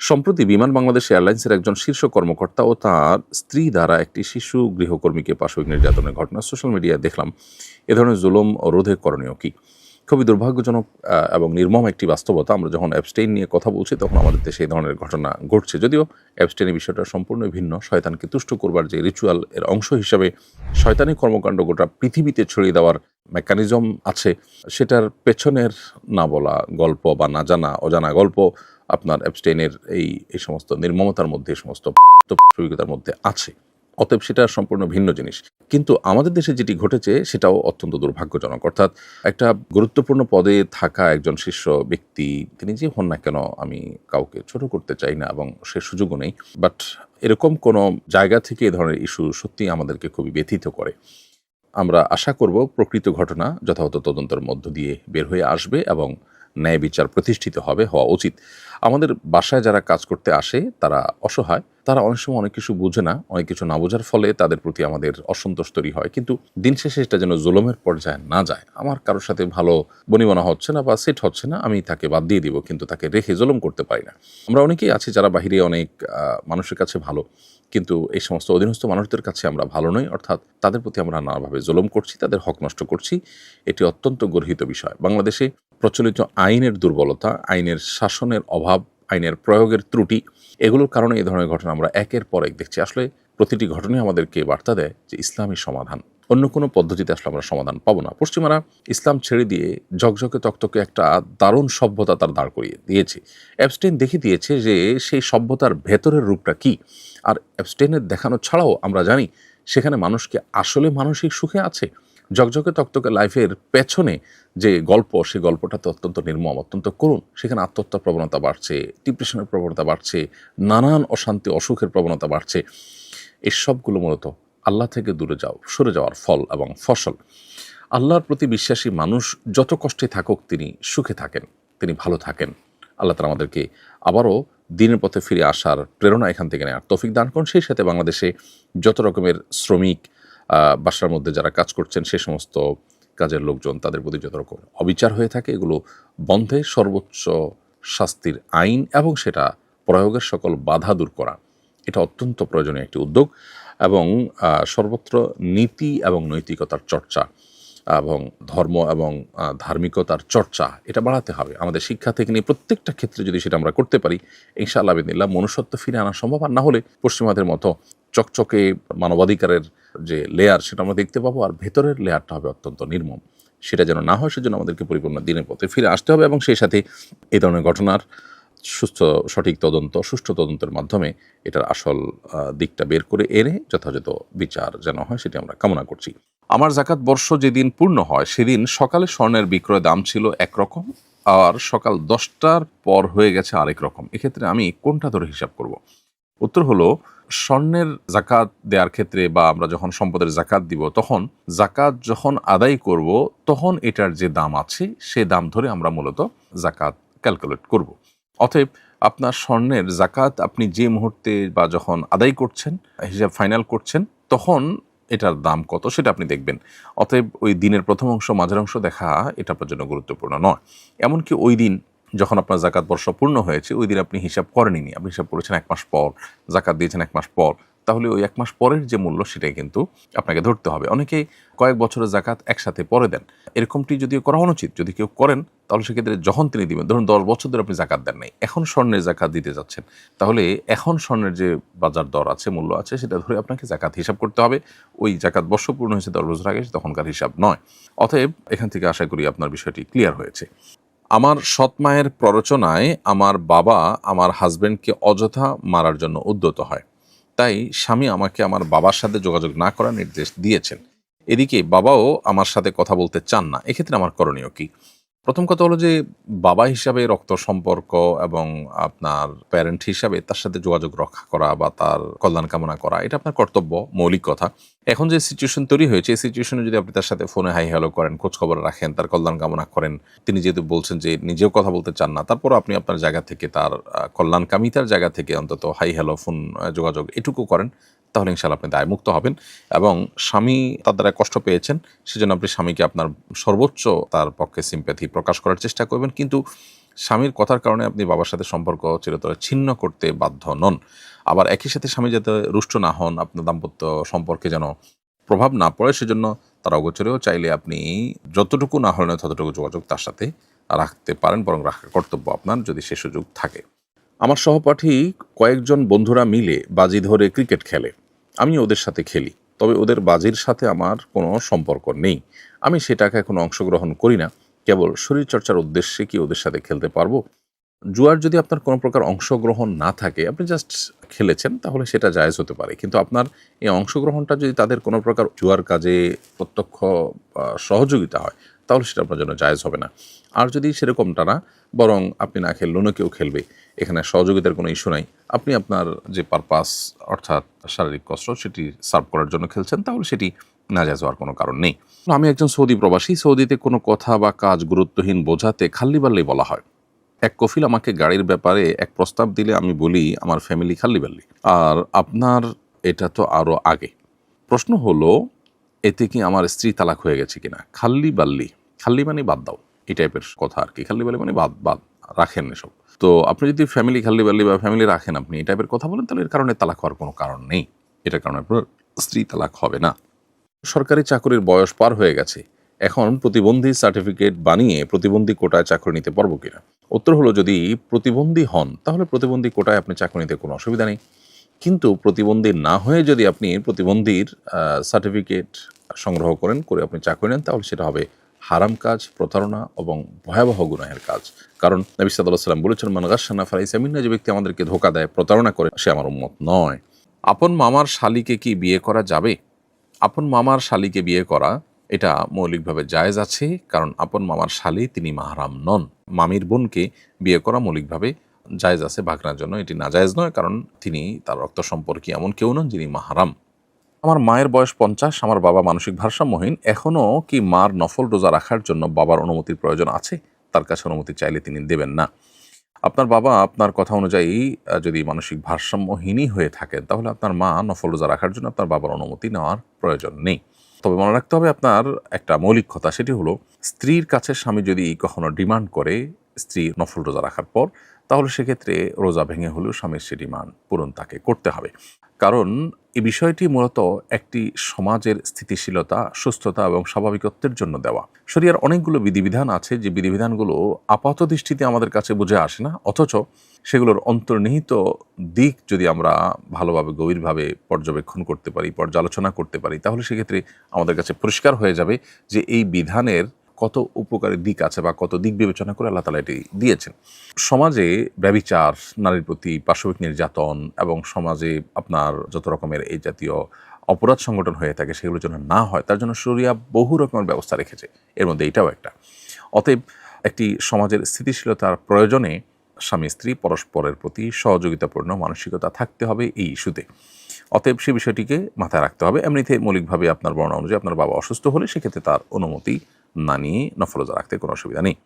সম্প্রতি বিমান বাংলাদেশ এয়ারলাইন্সের একজন শীর্ষ কর্মকর্তা ও তার স্ত্রী দ্বারা একটি শিশু গৃহকর্মীকে পাশবিক নির্যাতনের ঘটনা সোশ্যাল মিডিয়ায় দেখলাম। এ ধরনের জুলুম ও রোধে করণীয় কি? খুবই দুর্ভাগ্যজনক এবং নির্মম একটি বাস্তবতা। আমরা যখন অ্যাবস্টেইন নিয়ে কথা বলছি তখন আমাদের দেশে এই ধরনের ঘটনা ঘটছে। যদিও অ্যাবস্টেইনের বিষয়টা সম্পূর্ণই ভিন্ন। শয়তানকে তুষ্ট করবার যে রিচুয়াল, এর অংশ হিসাবে শয়তানি কর্মকাণ্ড গোটা পৃথিবীতে ছড়িয়ে দেওয়ার মেকানিজম আছে, সেটার পেছনের না বলা গল্প বা না জানা অজানা গল্প আপনার অ্যাবস্টেইনের এই সমস্ত নির্মমতার মধ্যে, এই সমস্ত প্রাসঙ্গিকতার মধ্যে আছে। অতএব সেটা সম্পূর্ণ ভিন্ন জিনিস। কিন্তু আমাদের দেশে যেটি ঘটেছে সেটাও অত্যন্ত দুর্ভাগ্যজনক। অর্থাৎ একটা গুরুত্বপূর্ণ পদে থাকা একজন শীর্ষ ব্যক্তি, তিনি যে হন না কেন, আমি কাউকে ছোট করতে চাই না এবং সে সুযোগও নেই, বাট এরকম কোনো জায়গা থেকে এ ধরনের ইস্যু সত্যিই আমাদেরকে খুবই ব্যথিত করে। আমরা আশা করব প্রকৃত ঘটনা যথাযথ তদন্তের মধ্য দিয়ে বের হয়ে আসবে এবং ন্যায় বিচার প্রতিষ্ঠিত হওয়া উচিত। আমাদের বাসায় যারা কাজ করতে আসে তারা অসহায়, তারা অনেক সময় অনেক কিছু বুঝে না, অনেক কিছু না বোঝার ফলে তাদের প্রতি আমাদের অসন্তোষ তৈরি হয়। কিন্তু দিন শেষে এটা যেন জুলুমের পর্যায়ে না যায়। আমার কারোর সাথে ভালো বনিবনা হচ্ছে না বা সেট হচ্ছে না, আমি তাকে বাদ দিয়ে দিব, কিন্তু তাকে রেখে জুলুম করতে পারি না। আমরা অনেকেই আছি যারা বাহিরে অনেক মানুষের কাছে ভালো, কিন্তু এই সমস্ত অধীনস্থ মানুষদের কাছে আমরা ভালো নই, অর্থাৎ তাদের প্রতি আমরা নানাভাবে জুলুম করছি, তাদের হক নষ্ট করছি। এটি অত্যন্ত গর্হিত বিষয়। বাংলাদেশে প্রচলিত আইনের দুর্বলতা, আইনের শাসনের অভাব, আইনের প্রয়োগের ত্রুটি, এগুলোর কারণে এই ধরনের ঘটনা আমরা একের পর এক দেখছি। আসলে প্রতিটি ঘটনাই আমাদেরকে বার্তা দেয় যে ইসলামী সমাধান, অন্য কোনো পদ্ধতিতে আসলে আমরা সমাধান পাবো না। পশ্চিমারা ইসলাম ছেড়ে দিয়ে ঝকঝকে তকতকে একটা দারুণ সভ্যতা তার দাঁড় করিয়ে দিয়েছে। অ্যাবস্টেইন দেখিয়ে দিয়েছে যে সেই সভ্যতার ভেতরের রূপটা কী। আর অ্যাবস্টেইনের দেখানো ছাড়াও আমরা জানি সেখানে মানুষকে আসলে মানসিক সুখে আছে। ঝকঝকে তকতকে লাইফের পেছনে যে গল্প, সেই গল্পটা তো অত্যন্ত নির্মম, অত্যন্ত করুণ। সেখানে আত্মহত্যার প্রবণতা বাড়ছে, ডিপ্রেশনের প্রবণতা বাড়ছে, নানান অশান্তি অসুখের প্রবণতা বাড়ছে। এই সবগুলো মূলত আল্লাহ থেকে দূরে সরে যাওয়ার ফল এবং ফসল। আল্লাহর প্রতি বিশ্বাসী মানুষ যত কষ্টে থাকুক তিনি সুখে থাকেন, তিনি ভালো থাকেন। আল্লাহ তাআলা আমাদেরকে আবারও দিনের পথে ফিরে আসার প্রেরণা এখান থেকে নেওয়ার তৌফিক দান করুন। সেই সাথে বাংলাদেশে যত রকমের শ্রমিক, বাসার মধ্যে যারা কাজ করছেন সে সমস্ত কাজের লোকজন, তাদের প্রতি যত রকম অবিচার হয়ে থাকে এগুলো বন্ধে সর্বোচ্চ শাস্তির আইন এবং সেটা প্রয়োগের সকল বাধা দূর করা, এটা অত্যন্ত প্রয়োজনীয় একটি উদ্যোগ। এবং সর্বত্র নীতি এবং নৈতিকতার চর্চা এবং ধর্ম এবং ধার্মিকতার চর্চা এটা বাড়াতে হবে। আমাদের শিক্ষা থেকে নিয়ে প্রত্যেকটা ক্ষেত্রে যদি সেটা আমরা করতে পারি, ইনশাআল্লাহ বিদিনিল্লাহ মনুষ্যত্ব ফিরে আনা সম্ভব। আর না হলে পশ্চিমাদের মতো চকচকে মানবাধিকারের যে লেয়ার সেটা আমরা দেখতে পাবো, আর ভেতরের লেয়ারটা হবে অত্যন্ত নির্মম। সেটা যেন না হয় সেজন্য আমাদেরকে পরিপূর্ণ দিনের পথে ফিরে আসতে হবে এবং সেই সাথে এই ধরনের ঘটনার সঠিক তদন্ত, সুষ্ঠু তদন্তের মাধ্যমে এটার আসল দিকটা বের করে এনে যথাযথ বিচার যেন হয় সেটি আমরা কামনা করছি। আমার যাকাত বর্ষ যেদিন পূর্ণ হয় সেদিন সকালে স্বর্ণের বিক্রয় দাম ছিল একরকম, আর সকাল 10টার পর হয়ে গেছে আরেক রকম। এক্ষেত্রে আমি কোনটা ধরে হিসাব করব? উত্তর হলো, স্বর্ণের জাকাত দেওয়ার ক্ষেত্রে বা আমরা যখন সম্পদের জাকাত দিব, তখন জাকাত যখন আদায় করব তখন এটার যে দাম আছে সে দাম ধরে আমরা মূলত জাকাত ক্যালকুলেট করব। অতএব আপনার স্বর্ণের জাকাত আপনি যে মুহূর্তে বা যখন আদায় করছেন, হিসাব ফাইনাল করছেন, তখন এটার দাম কত সেটা আপনি দেখবেন। অতএব ওই দিনের প্রথম অংশ মাঝের অংশ দেখা এটা আপনার জন্য গুরুত্বপূর্ণ নয়। এমনকি ওই দিন যখন আপনার জাকাত বর্ষ পূর্ণ হয়েছে ওই দিন আপনি হিসাব করেননি, আপনি হিসাব করেছেন 1 মাস পর, জাকাত দিয়েছেন 1 মাস পর, তাহলে ওই 1 মাস পরের যে মূল্য সেটাই কিন্তু আপনাকে ধরতে হবে। অনেকে কয়েক বছরের জাকাত একসাথে পরে দেন, এরকমটি যদিও করা অনুচিত। যদি কেউ করেন তাহলে সেক্ষেত্রে যখন তিনি দিবেন, ধরুন 10 বছর ধরে আপনি জাকাত দেন নাই, এখন স্বর্ণের জাকাত দিতে যাচ্ছেন, তাহলে এখন স্বর্ণের যে বাজার দর আছে, মূল্য আছে, সেটা ধরে আপনাকে জাকাত হিসাব করতে হবে। ওই জাকাত বর্ষ পূর্ণ হয়েছে 10 বছর আগে, তখনকার হিসাব নয়। অতএব এখান থেকে আশা করি আপনার বিষয়টি ক্লিয়ার হয়েছে। আমার সৎ মায়ের প্ররোচনায় আমার বাবা আমার হাজবেন্ডকে অযথা মারার জন্য উদ্যত হয়, তাই স্বামী আমাকে আমার বাবার সাথে যোগাযোগ না করার নির্দেশ দিয়েছেন। এদিকে বাবাও আমার সাথে কথা বলতে চান না। এক্ষেত্রে আমার করণীয় কি? প্রথম কথা হলো যে বাবা হিসাবে রক্ত সম্পর্ক এবং আপনার প্যারেন্ট হিসাবে তার সাথে যোগাযোগ রক্ষা করা বা তার কল্যাণ কামনা করা এটা আপনার কর্তব্য, মৌলিক কথা। এখন যে সিচুয়েশন তৈরি হয়েছে এই সিচুয়েশনে যদি আপনি তার সাথে ফোনে হাই হ্যালো করেন, খোঁজ খবর রাখেন, তার কল্যাণ কামনা করেন, তিনি যেহেতু বলছেন যে নিজেও কথা বলতে চান না, তারপরও আপনি আপনার জায়গা থেকে তার কল্যাণকামিতার জায়গা থেকে অন্তত হাই হ্যালো ফোন যোগাযোগ এটুকু করেন, তাহলে ইনশাআল্লাহ আপনি দায়মুক্ত হবেন। এবং স্বামী তার দ্বারা কষ্ট পেয়েছেন, সেজন্য আপনি স্বামীকে আপনার সর্বোচ্চ তার পক্ষে সিম্প্যাথি প্রকাশ করার চেষ্টা করবেন। কিন্তু স্বামীর কথার কারণে আপনি বাবার সাথে সম্পর্ক চিরতরে ছিন্ন করতে বাধ্য নন। আবার একই সাথে স্বামী যাতে রুষ্ট না হন, আপনার দাম্পত্য সম্পর্কে যেন প্রভাব না পড়ে, সেজন্য তার অগোচরেও চাইলে আপনি যতটুকু না হলে ততটুকু যোগাযোগ তার সাথে রাখতে পারেন, বরং রাখার কর্তব্য আপনার যদি সে সুযোগ থাকে। আমার সহপাঠী কয়েকজন বন্ধুরা মিলে বাজি ধরে ক্রিকেট খেলে। আমি ওদের সাথে খেলি, তবে ওদের বাজির সাথে আমার কোনো সম্পর্ক নেই। আমি সেটাকে কোনো অংশগ্রহণ করি না। কেবল শরীরচর্চার উদ্দেশ্যে কি ওদের সাথে খেলতে পারবো? জুয়ার যদি আপনার কোনো প্রকার অংশগ্রহণ না থাকে, আপনি জাস্ট খেলেছেন, তাহলে সেটা জায়েজ হতে পারে। কিন্তু আপনার এই অংশগ্রহণটা যদি তাদের কোনো প্রকার জুয়ার কাজে প্রত্যক্ষ সহযোগিতা হয়, তাহলে সেটা আপনার জন্য জায়েজ হবে না। আর যদি সেরকমটা না, বরং আপনি না খেললে অন্য কেউ খেলবে, এখানে সহযোগিতার কোনো ইস্যু নাই, আপনি আপনার যে পারপাস অর্থাৎ শারীরিক কসরত সেটি সার্ভ করার জন্য খেলছেন, তাহলে সেটি নাজায়েজ হওয়ার কোনো কারণ নেই। আমি একজন সৌদি প্রবাসী। সৌদিতে কোনো কথা বা কাজ গুরুত্বহীন বোঝাতে খাল্লি বাল্লি বলা হয়। এক কফিল আমাকে গাড়ির ব্যাপারে এক প্রস্তাব দিলে আমি বলি আমার ফ্যামিলি খাল্লি-বাল্লি। আর আপনার এটা তো আরও আগে। প্রশ্ন হলো, এতে কি আমার স্ত্রী তালাক হয়ে গেছে কিনা? খাল্লি-বাল্লি, খাল্লি মানে বাদ দাও, এই টাইপের কথা আর কি। খাল্লি-বাল্লি মানে বাদ বাদ, রাখেন এসব। তো আপনি যদি ফ্যামিলি খাল্লি-বাল্লি বা ফ্যামিলি রাখেন, আপনি এই টাইপের কথা বলেন, তাহলে এর কারণে তালাক হওয়ার কোনো কারণ নেই। এটার কারণে আপনার স্ত্রী তালাক হবে না। সরকারি চাকরির বয়স পার হয়ে গেছে, এখন প্রতিবন্ধী সার্টিফিকেট বানিয়ে প্রতিবন্ধী কোটায় চাকরি নিতে পারবো কিনা? উত্তর হলো, যদি প্রতিবন্ধী হন তাহলে প্রতিবন্ধী কোটায় আপনি চাকরি নিতে কোনো অসুবিধা নেই। কিন্তু প্রতিবন্ধী না হয়ে যদি আপনি প্রতিবন্ধীর সার্টিফিকেট সংগ্রহ করে আপনি চাকরি নেন, তাহলে সেটা হবে হারাম কাজ, প্রতারণা এবং ভয়াবহ গুনাহের কাজ। কারণ নবী সাল্লাল্লাহু আলাইহি ওয়াসাল্লাম বলেছেন, মান গাশশানা ফালাইসা মিন্না, যে ব্যক্তি আমাদেরকে ধোঁকা দেয়, প্রতারণা করে, সে আমার উম্মত নয়। আপন মামার শালীকে কি বিয়ে করা যাবে? আপন মামার শালীকে বিয়ে করা এটা মৌলিকভাবে জায়েজ আছে, কারণ আপন মামার শালী তিনি মাহরাম নন। মামির বোনকে বিয়ে করা মৌলিকভাবে জায়েজ আছে ভাগনার জন্য, এটি নাজায়েজ নয়, কারণ তিনি তার রক্ত সম্পর্কে এমন কেউ নন যিনি মাহরাম। আমার মায়ের বয়স 50, আমার বাবা মানসিক ভারসাম্যহীন। এখনও কি মার নফল রোজা রাখার জন্য বাবার অনুমতির প্রয়োজন আছে? তার কাছে অনুমতি চাইলে তিনি দেবেন না। আপনার বাবা আপনার কথা অনুযায়ী যদি মানসিক ভারসাম্যহীনই হয়ে থাকেন, তাহলে আপনার মা নফল রোজা রাখার জন্য আপনার বাবার অনুমতি নেওয়ার প্রয়োজন নেই। তবে মনে রাখতে হবে আপনার একটা মৌলিক কথা, সেটি হলো, স্ত্রীর কাছে স্বামী যদি কখনো ডিমান্ড করে স্ত্রী নফল রোজা রাখার পর, তাহলে সেক্ষেত্রে রোজা ভেঙে হলেও স্বামীর সে ডিমান্ড পূরণ তাকে করতে হবে। কারণ এই বিষয়টি মূলত একটি সমাজের স্থিতিশীলতা, সুস্থতা এবং স্বাভাবিকত্বের জন্য দেওয়া। শরিয়ার অনেকগুলো বিধিবিধান আছে, যে বিধিবিধানগুলো আপাত দৃষ্টিতে আমাদের কাছে বুঝে আসে না, অথচ সেগুলোর অন্তর্নিহিত দিক যদি আমরা ভালোভাবে গভীরভাবে পর্যবেক্ষণ করতে পারি, পর্যালোচনা করতে পারি, তাহলে সেক্ষেত্রে আমাদের কাছে পরিষ্কার হয়ে যাবে যে এই বিধানের কত উপকারী দিক আছে বা কত দিক বিবেচনা করে আল্লাহ তাআলা এটি দিয়েছেন। সমাজে ব্যভিচার, নারীর প্রতি পাশবিক নির্যাতন এবং সমাজে আপনার যত রকমের এই জাতীয় অপরাধ সংগঠন হয়ে থাকে, সেগুলো যেন না হয়, তার জন্য শরিয়া বহু রকমের ব্যবস্থা রেখেছে, এর মধ্যে এটাও একটা। অতএব একটি সমাজের স্থিতিশীলতার প্রয়োজনে স্বামী স্ত্রী পরস্পরের প্রতি সহযোগিতাপূর্ণ মানসিকতা থাকতে হবে এই ইস্যুতে। অতএব সে বিষয়টিকে মাথায় রাখতে হবে। এমনিতে মৌলিকভাবে আপনার বর্ণনা অনুযায়ী আপনার বাবা অসুস্থ হলে সেক্ষেত্রে তার অনুমতি না নিয়ে নফল রোজা রাখতে কোনো অসুবিধা নেই।